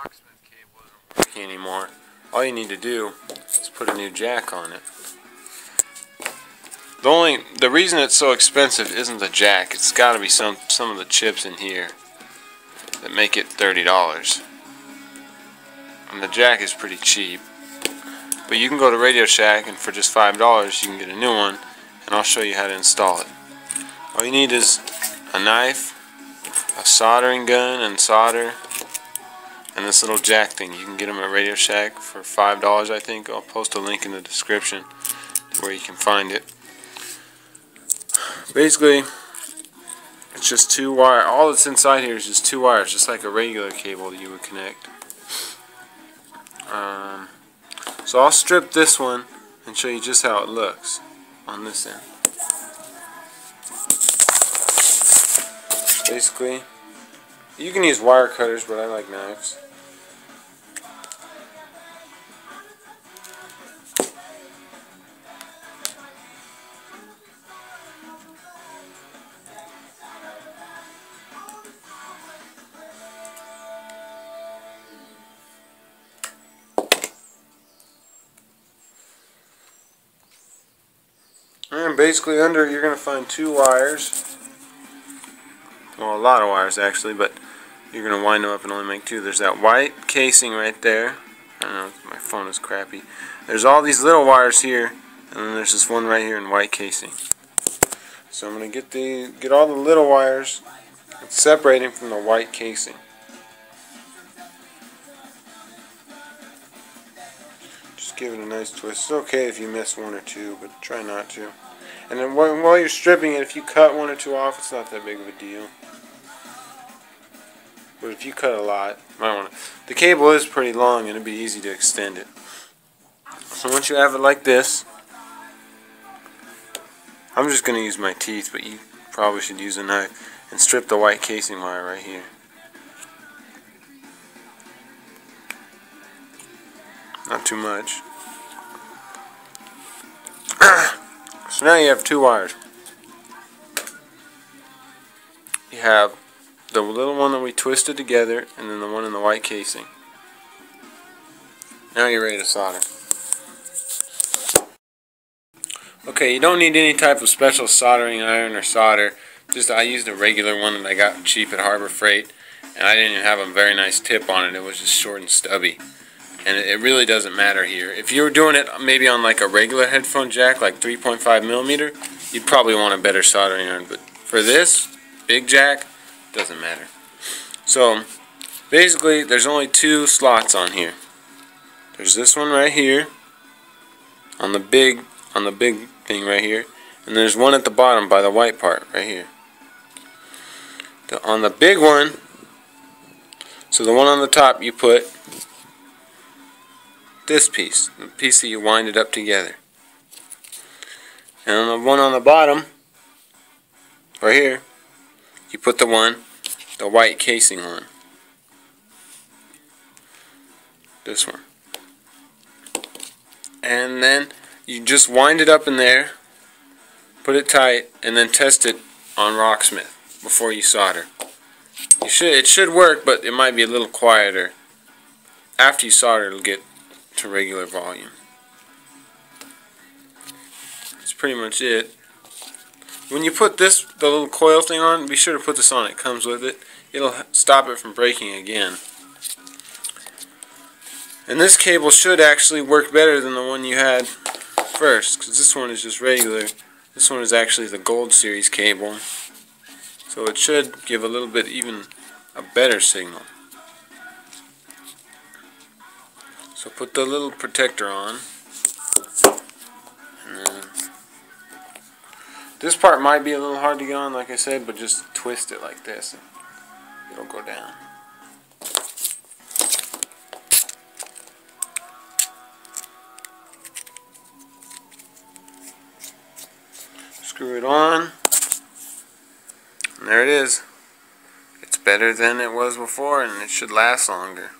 Rocksmith cable isn't working anymore, all you need to do is put a new jack on it. The reason it's so expensive isn't the jack. It's got to be some of the chips in here that make it $30. And the jack is pretty cheap. But you can go to Radio Shack and for just $5 you can get a new one, and I'll show you how to install it. All you need is a knife, a soldering gun and solder, and this little jack thing. You can get them at Radio Shack for $5, I think. I'll post a link in the description where you can find it. Basically, it's just two wires. All that's inside here is just two wires, just like a regular cable that you would connect. So I'll strip this one and show you just how it looks on this end. Basically, you can use wire cutters, but I like knives. And basically under it you're going to find two wires. Well, a lot of wires actually, but you're going to wind them up and only make two. There's that white casing right there. I don't know, my phone is crappy. There's all these little wires here, and then there's this one right here in white casing. So I'm going to get all the little wires and separate them from the white casing. Just give it a nice twist. It's okay if you miss one or two, but try not to. And then while you're stripping it, if you cut one or two off, it's not that big of a deal. But if you cut a lot, you might want to. The cable is pretty long, and it'd be easy to extend it. So once you have it like this, I'm just going to use my teeth, but you probably should use a knife, and strip the white casing wire right here. Not too much. So now you have two wires. You have the little one that we twisted together, and then the one in the white casing. Now you're ready to solder. Okay, you don't need any type of special soldering iron or solder. Just I used a regular one that I got cheap at Harbor Freight, and I didn't even have a very nice tip on it. It was just short and stubby. And it really doesn't matter here. If you were doing it maybe on like a regular headphone jack, like 3.5mm, you'd probably want a better soldering iron. But for this big jack, it doesn't matter. So basically, there's only two slots on here. There's this one right here, on the big thing right here, and there's one at the bottom by the white part right here. On the big one, so the one on the top, you put this piece, the piece that you wind it up together. And on the one on the bottom, right here, you put the white casing on. This one. And then you just wind it up in there, put it tight, and then test it on Rocksmith before you solder. It should work, but it might be a little quieter. After you solder, it'll get to regular volume. That's pretty much it. When you put the little coil thing on, be sure to put this on. It comes with it. It'll stop it from breaking again. And this cable should actually work better than the one you had first, because this one is just regular. This one is actually the Gold Series cable. So it should give a little bit even a better signal. So put the little protector on. And then this part might be a little hard to get on, like I said, but just twist it like this. It'll go down. Screw it on. And there it is. It's better than it was before, and it should last longer.